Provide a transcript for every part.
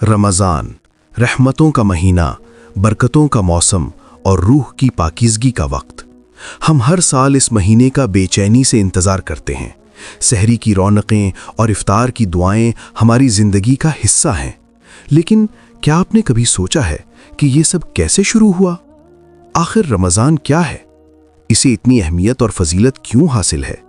रमज़ान, रहमतों का महीना, बरकतों का मौसम और रूह की पाकीज़गी का वक्त। हम हर साल इस महीने का बेचैनी से इंतज़ार करते हैं। सहरी की रौनकें और इफ्तार की दुआएं हमारी ज़िंदगी का हिस्सा हैं। लेकिन क्या आपने कभी सोचा है कि ये सब कैसे शुरू हुआ? आखिर रमज़ान क्या है? इसे इतनी अहमियत और फजीलत क्यों हासिल है?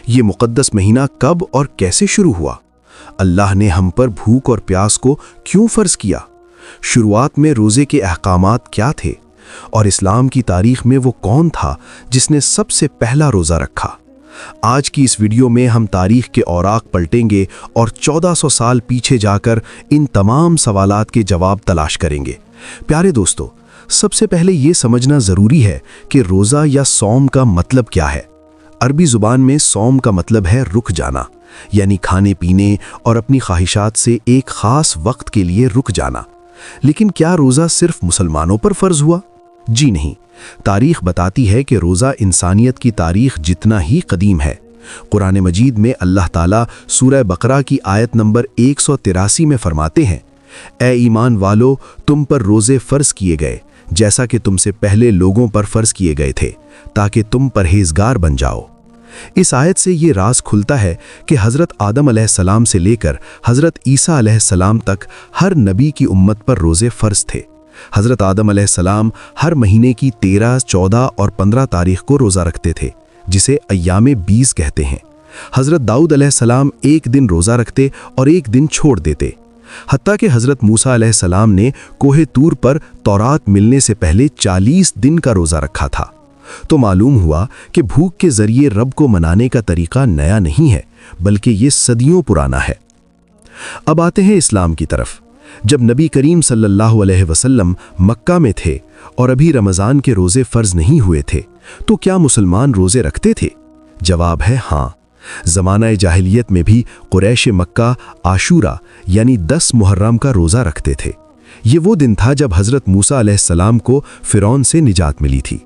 ये मुक़द्दस महीना कब और कैसे शुरू हुआ? अल्लाह ने हम पर भूख और प्यास को क्यों फ़र्ज़ किया? शुरुआत में रोज़े के अहकामात क्या थे? और इस्लाम की तारीख़ में वो कौन था जिसने सबसे पहला रोज़ा रखा? आज की इस वीडियो में हम तारीख़ के औराक पलटेंगे और 1400 साल पीछे जाकर इन तमाम सवालात के जवाब तलाश करेंगे। प्यारे दोस्तों, सबसे पहले ये समझना ज़रूरी है कि रोज़ा या सौम का मतलब क्या है। अरबी ज़ुबान में सौम का मतलब है रुक जाना, यानी खाने पीने और अपनी ख्वाहिशात से एक ख़ास वक्त के लिए रुक जाना। लेकिन क्या रोज़ा सिर्फ मुसलमानों पर फ़र्ज़ हुआ? जी नहीं। तारीख़ बताती है कि रोज़ा इंसानियत की तारीख़ जितना ही कदीम है। कुरान मजीद में अल्लाह ताला सूरह बकरा की आयत नंबर 183 में फरमाते हैं, ए ईमान वालो, तुम पर रोज़े फ़र्ज़ किए गए जैसा कि तुमसे पहले लोगों पर फ़र्ज़ किए गए थे, ताकि तुम परहेज़गार बन जाओ। इस आयत से ये राज खुलता है कि हज़रत आदम अलैहिस्सलाम से लेकर हज़रत ईसा अलैहिस्सलाम तक हर नबी की उम्मत पर रोज़े फ़र्ज़ थे। हज़रत आदम अलैहिस्सलाम हर महीने की 13, 14 और 15 तारीख़ को रोज़ा रखते थे, जिसे अय्यामे 20 कहते हैं। हज़रत दाऊद अलैहिस्सलाम एक दिन रोज़ा रखते और एक दिन छोड़ देते। हत्ता कि हज़रत मूसा अलैहिस्सलाम ने कोहे तूर पर तौरात मिलने से पहले 40 दिन का रोज़ा रखा था। तो मालूम हुआ कि भूख के ज़रिए रब को मनाने का तरीक़ा नया नहीं है, बल्कि ये सदियों पुराना है। अब आते हैं इस्लाम की तरफ। जब नबी करीम सल्लल्लाहु अलैहि वसल्लम मक्का में थे और अभी रमज़ान के रोज़े फ़र्ज़ नहीं हुए थे, तो क्या मुसलमान रोज़े रखते थे? जवाब है हाँ। ज़माना जाहिलियत में भी कुरैश मक्का आशूरा यानी 10 मुहर्रम का रोज़ा रखते थे। ये वो दिन था जब हज़रत मूसा अलैहिस्सलाम को फ़िरौन से निजात मिली थी।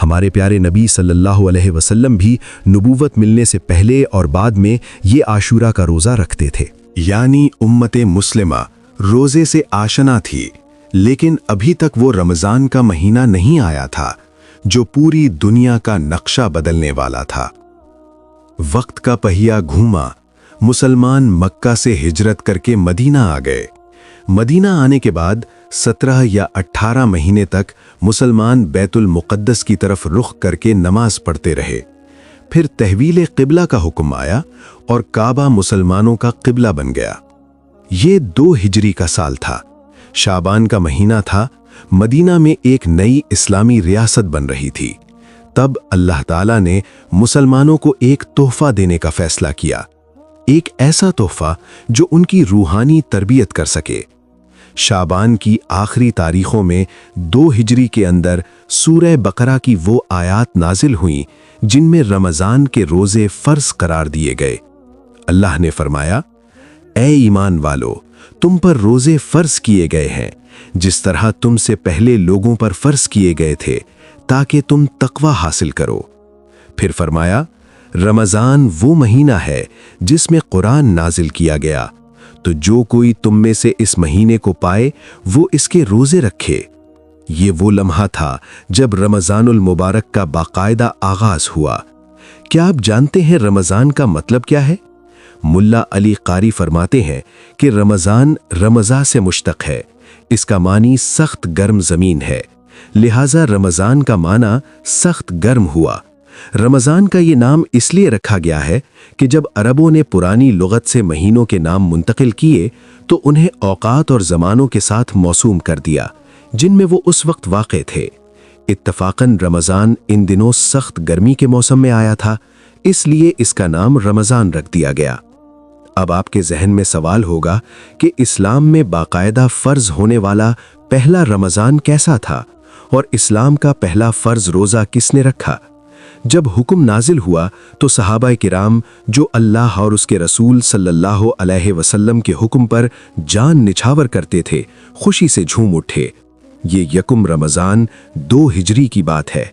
हमारे प्यारे नबी सल्लल्लाहु अलैहि वसल्लम भी नबूवत मिलने से पहले और बाद में ये आशूरा का रोज़ा रखते थे। यानी उम्मते मुस्लिमा रोज़े से आशना थी, लेकिन अभी तक वो रमज़ान का महीना नहीं आया था जो पूरी दुनिया का नक्शा बदलने वाला था। वक्त का पहिया घूमा, मुसलमान मक्का से हिजरत करके मदीना आ गए। मदीना आने के बाद 17 या 18 महीने तक मुसलमान बैतुल मुक़द्दस की तरफ रुख करके नमाज पढ़ते रहे। फिर तहवील क़िबला का हुक्म आया और काबा मुसलमानों का क़िबला बन गया। ये 2 हिजरी का साल था। शाबान का महीना था। मदीना में एक नई इस्लामी रियासत बन रही थी। तब अल्लाह ताला ने मुसलमानों को एक तोहफा देने का फैसला किया, एक ऐसा तोहफा जो उनकी रूहानी तरबियत कर सके। शाबान की आखिरी तारीखों में 2 हिजरी के अंदर सूरह बकरा की वो आयात नाजिल हुई जिनमें रमज़ान के रोज़े फ़र्ज़ करार दिए गए। अल्लाह ने फरमाया, ए ईमान वालो, तुम पर रोज़े फ़र्ज़ किए गए हैं जिस तरह तुमसे पहले लोगों पर फ़र्ज़ किए गए थे, ताकि तुम तक़वा हासिल करो। फिर फरमाया, रमज़ान वो महीना है जिसमें कुरान नाजिल किया गया, तो जो कोई तुम में से इस महीने को पाए वो इसके रोज़े रखे। ये वो लम्हा था जब रमज़ानुल मुबारक का बाकायदा आगाज़ हुआ। क्या आप जानते हैं रमज़ान का मतलब क्या है? मुल्ला अली कारी फरमाते हैं कि रमज़ान रमज़ा से मुश्तक़ है। इसका मानी सख्त गर्म ज़मीन है, लिहाजा रमज़ान का माना सख्त गर्म हुआ। रमज़ान का ये नाम इसलिए रखा गया है कि जब अरबों ने पुरानी लुगत से महीनों के नाम मुंतकिल किए तो उन्हें औकात और ज़मानों के साथ मौसूम कर दिया जिनमें वो उस वक्त वाक़े थे। इत्तफ़ाक़न रमज़ान इन दिनों सख्त गर्मी के मौसम में आया था, इसलिए इसका नाम रमज़ान रख दिया गया। अब आपके जहन में सवाल होगा कि इस्लाम में बाकायदा फ़र्ज़ होने वाला पहला रमज़ान कैसा था और इस्लाम का पहला फ़र्ज़ रोज़ा किसने रखा? जब हुक्म नाजिल हुआ तो सहाबा किराम जो अल्लाह और उसके रसूल सल्लल्लाहु अलैहि वसल्लम के हुक्म पर जान निछावर करते थे, खुशी से झूम उठे। ये यकुम रमज़ान 2 हिजरी की बात है।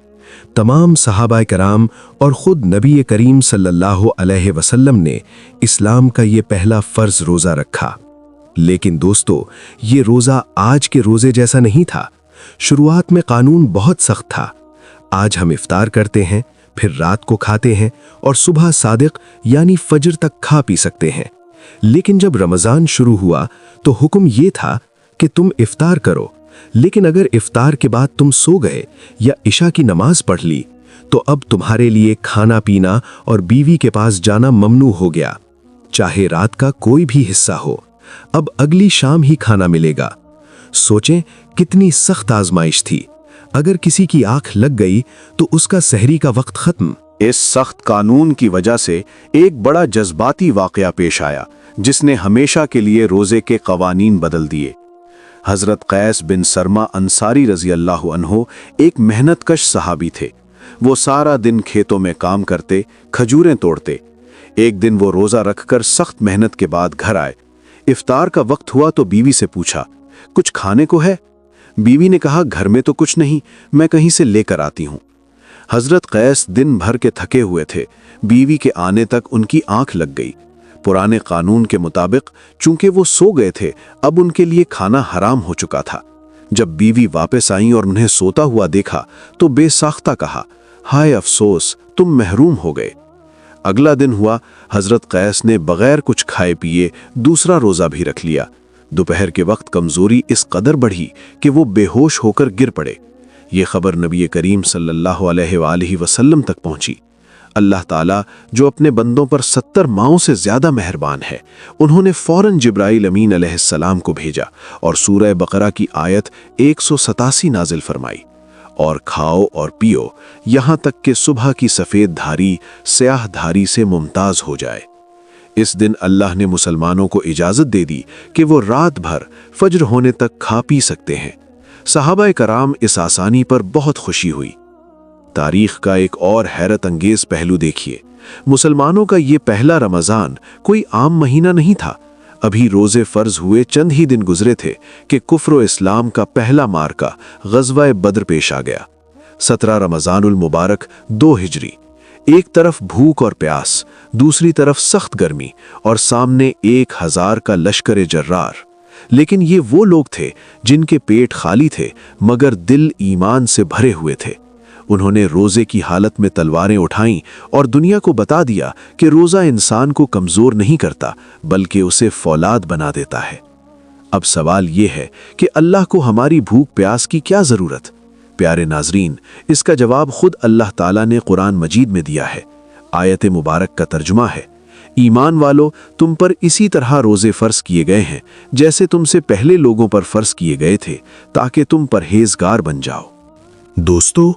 तमाम सहाबा कराम और ख़ुद नबी करीम सल्लल्लाहु अलैहि वसल्लम ने इस्लाम का ये पहला फ़र्ज़ रोज़ा रखा। लेकिन दोस्तों, ये रोज़ा आज के रोज़े जैसा नहीं था। शुरुआत में कानून बहुत सख्त था। आज हम इफ्तार करते हैं, फिर रात को खाते हैं और सुबह सादिक यानी फजर तक खा पी सकते हैं। लेकिन जब रमज़ान शुरू हुआ तो हुक्म ये था कि तुम इफ्तार करो, लेकिन अगर इफ्तार के बाद तुम सो गए या इशा की नमाज पढ़ ली तो अब तुम्हारे लिए खाना पीना और बीवी के पास जाना ममनू हो गया, चाहे रात का कोई भी हिस्सा हो। अब अगली शाम ही खाना मिलेगा। सोचें कितनी सख्त आजमाइश थी। अगर किसी की आंख लग गई तो उसका सहरी का वक्त खत्म। इस सख्त कानून की वजह से एक बड़ा जज्बाती वाकया पेश आया जिसने हमेशा के लिए रोजे के कवानीन बदल दिए। हजरत कैस बिन सरमा अंसारी रजी अल्लाह अन्हो एक मेहनतकश सहाबी थे। वो सारा दिन खेतों में काम करते, खजूरें तोड़ते। एक दिन वो रोजा रखकर सख्त मेहनत के बाद घर आए। इफ्तार का वक्त हुआ तो बीवी से पूछा, कुछ खाने को है? बीवी ने कहा, घर में तो कुछ नहीं, मैं कहीं से लेकर आती हूँ। हजरत कैस दिन भर के थके हुए थे। बीवी के आने तक उनकी आंख लग गई। पुराने कानून के मुताबिक चूंकि वो सो गए थे, अब उनके लिए खाना हराम हो चुका था। जब बीवी वापस आई और उन्हें सोता हुआ देखा तो बेसाख्ता कहा, हाय अफसोस, तुम महरूम हो गए। अगला दिन हुआ, हजरत कैस ने बगैर कुछ खाए पिए दूसरा रोजा भी रख लिया। दोपहर के वक्त कमजोरी इस कदर बढ़ी कि वो बेहोश होकर गिर पड़े। ये खबर नबी करीम सल्लल्लाहु अलैहि वसल्लम तक पहुंची। अल्लाह ताला जो अपने बंदों पर 70 माओं से ज्यादा मेहरबान है, उन्होंने फौरन जिब्राइल अमीन अलैहिस्सलाम को भेजा और सूरह बकरा की आयत 187 नाजिल फरमाई, और खाओ और पियो यहां तक कि सुबह की सफेद धारी स्याह धारी से मुमताज हो जाए। इस दिन अल्लाह ने मुसलमानों को इजाजत दे दी कि वो रात भर फज्र होने तक खा पी सकते हैं। सहाबा कराम इस आसानी पर बहुत खुशी हुई। तारीख का एक और हैरत अंगेज पहलू देखिए। मुसलमानों का ये पहला रमजान कोई आम महीना नहीं था। अभी रोजे फर्ज हुए चंद ही दिन गुजरे थे कि कुफ्र इस्लाम का पहला मार्का गज़वा बद्र पेश आ गया। 17 रमजानुल मुबारक 2 हिजरी। एक तरफ भूख और प्यास, दूसरी तरफ सख्त गर्मी और सामने 1000 का लश्कर जर्रार। लेकिन ये वो लोग थे जिनके पेट खाली थे मगर दिल ईमान से भरे हुए थे। उन्होंने रोजे की हालत में तलवारें उठाईं और दुनिया को बता दिया कि रोजा इंसान को कमजोर नहीं करता बल्कि उसे फौलाद बना देता है। अब सवाल यह है कि अल्लाह को हमारी भूख प्यास की क्या जरूरत? प्यारे नाजरीन, इसका जवाब खुद अल्लाह ताला ने कुरान मजीद में दिया है। आयत मुबारक का तर्जुमा है, ईमान वालों, तुम पर इसी तरह रोजे फर्ज किए गए हैं जैसे तुमसे पहले लोगों पर फर्ज किए गए थे, ताकि तुम परहेजगार बन जाओ। दोस्तों,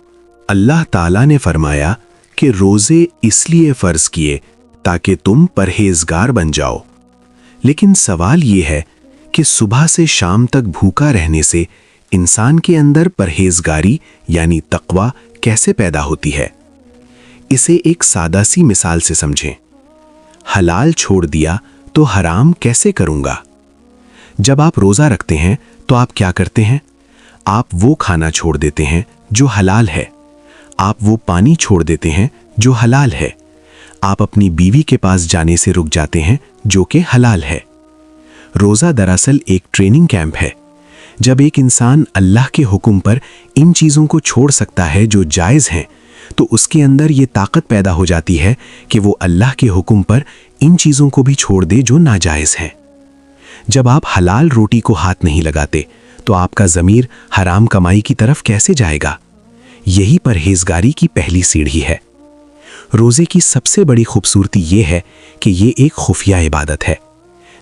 अल्लाह ताला ने फरमाया कि रोजे इसलिए फर्ज किए ताकि तुम परहेजगार बन जाओ। लेकिन सवाल यह है कि सुबह से शाम तक भूखा रहने से इंसान के अंदर परहेजगारी यानी तकवा कैसे पैदा होती है? इसे एक सादा सी मिसाल से समझें। हलाल छोड़ दिया तो हराम कैसे करूंगा? जब आप रोजा रखते हैं तो आप क्या करते हैं? आप वो खाना छोड़ देते हैं जो हलाल है। आप वो पानी छोड़ देते हैं जो हलाल है। आप अपनी बीवी के पास जाने से रुक जाते हैं जो कि हलाल है। रोजा दरअसल एक ट्रेनिंग कैंप है। जब एक इंसान अल्लाह के हुक्म पर इन चीज़ों को छोड़ सकता है जो जायज़ हैं, तो उसके अंदर ये ताकत पैदा हो जाती है कि वो अल्लाह के हुक्म पर इन चीज़ों को भी छोड़ दे जो नाजायज़ हैं। जब आप हलाल रोटी को हाथ नहीं लगाते तो आपका ज़मीर हराम कमाई की तरफ कैसे जाएगा? यही परहेजगारी की पहली सीढ़ी है। रोज़े की सबसे बड़ी खूबसूरती ये है कि ये एक खुफिया इबादत है।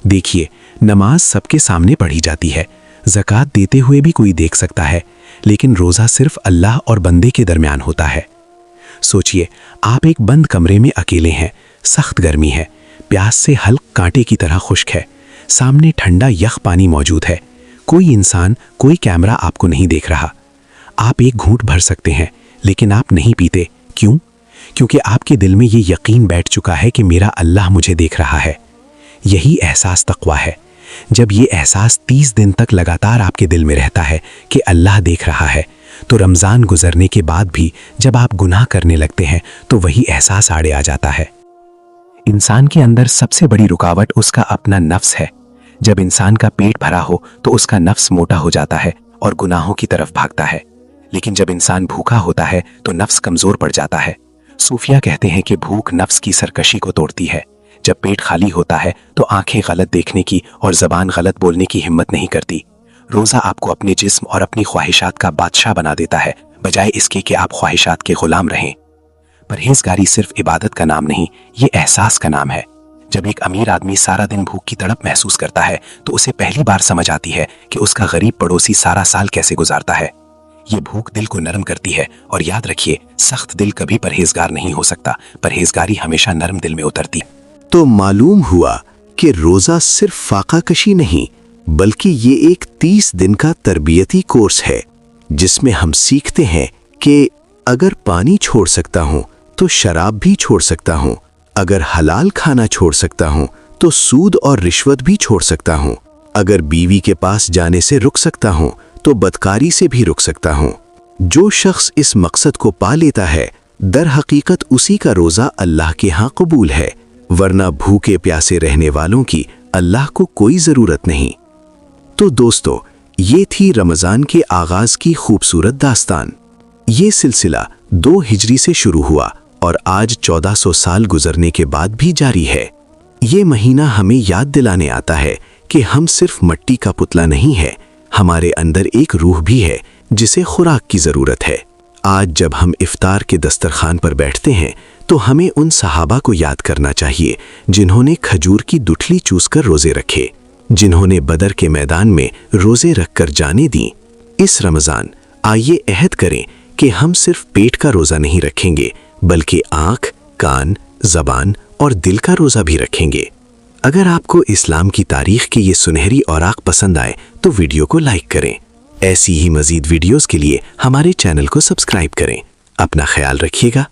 देखिए, नमाज सबके सामने पढ़ी जाती है, ज़कात देते हुए भी कोई देख सकता है, लेकिन रोज़ा सिर्फ अल्लाह और बंदे के दरमियान होता है। सोचिए, आप एक बंद कमरे में अकेले हैं, सख्त गर्मी है, प्यास से हल्क कांटे की तरह खुश्क है, सामने ठंडा यख पानी मौजूद है, कोई इंसान, कोई कैमरा आपको नहीं देख रहा। आप एक घूंट भर सकते हैं लेकिन आप नहीं पीते। क्यों? क्योंकि आपके दिल में ये यकीन बैठ चुका है कि मेरा अल्लाह मुझे देख रहा है। यही एहसास तक़वा है। जब ये एहसास 30 दिन तक लगातार आपके दिल में रहता है कि अल्लाह देख रहा है, तो रमज़ान गुजरने के बाद भी जब आप गुनाह करने लगते हैं तो वही एहसास आड़े आ जाता है। इंसान के अंदर सबसे बड़ी रुकावट उसका अपना नफ्स है। جب انسان کا پیٹ بھرا ہو تو اس کا نفس موٹا ہو جاتا ہے اور گناہوں کی طرف بھاگتا ہے، لیکن جب انسان بھوکا ہوتا ہے تو نفس کمزور پڑ جاتا ہے۔ صوفیہ کہتے ہیں کہ بھوک نفس کی سرکشی کو توڑتی ہے۔ جب پیٹ خالی ہوتا ہے تو آنکھیں غلط دیکھنے کی اور زبان غلط بولنے کی ہمت نہیں کرتی۔ روزہ آپ کو اپنے جسم اور اپنی خواہشات کا بادشاہ بنا دیتا ہے، بجائے اس کے کہ آپ خواہشات کے غلام رہیں۔ پرہیزگاری صرف عبادت کا نام نہیں، یہ احساس کا نام ہے۔ جب ایک امیر آدمی سارا دن بھوک کی تڑپ محسوس کرتا ہے تو اسے پہلی بار سمجھ آتی ہے کہ اس کا غریب پڑوسی سارا سال کیسے گزارتا ہے۔ یہ بھوک دل کو نرم کرتی ہے، اور یاد رکھیے، سخت دل کبھی پرہیزگار نہیں ہو سکتا، پرہیزگاری ہمیشہ نرم دل میں اترتی۔ تو معلوم ہوا کہ روزہ صرف فاقہ کشی نہیں، بلکہ یہ ایک 30 دن کا تربیتی کورس ہے، جس میں ہم سیکھتے ہیں کہ اگر پانی چھوڑ سکتا ہوں تو شراب بھی چھوڑ سکتا ہوں، اگر حلال کھانا چھوڑ سکتا ہوں تو سود اور رشوت بھی چھوڑ سکتا ہوں، اگر بیوی کے پاس جانے سے رک سکتا ہوں تو بدکاری سے بھی رک سکتا ہوں۔ جو شخص اس مقصد کو پا لیتا ہے، در حقیقت اسی کا روزہ اللہ کے ہاں قبول ہے، ورنہ بھوکے پیاسے رہنے والوں کی اللہ کو کوئی ضرورت نہیں۔ تو دوستو، یہ تھی رمضان کے آغاز کی خوبصورت داستان۔ یہ سلسلہ 2 ہجری سے شروع ہوا اور آج 1400 سال گزرنے کے بعد بھی جاری ہے۔ یہ مہینہ ہمیں یاد دلانے آتا ہے کہ ہم صرف مٹی کا پتلا نہیں ہے، ہمارے اندر ایک روح بھی ہے جسے خوراک کی ضرورت ہے۔ آج جب ہم افطار کے دسترخوان پر بیٹھتے ہیں تو ہمیں ان صحابہ کو یاد کرنا چاہیے جنہوں نے کھجور کی دٹھلی چوس کر روزے رکھے، جنہوں نے بدر کے میدان میں روزے رکھ کر جانیں دیں۔ اس رمضان آئیے عہد کریں کہ ہم صرف پیٹ کا روزہ نہیں رکھیں گے، بلکہ آنکھ، کان، زبان اور دل کا روزہ بھی رکھیں گے۔ اگر آپ کو اسلام کی تاریخ کی یہ سنہری اوراق پسند آئے تو ویڈیو کو لائک کریں۔ ایسی ہی مزید ویڈیوز کے لیے ہمارے چینل کو سبسکرائب کریں۔ اپنا خیال رکھیے گا۔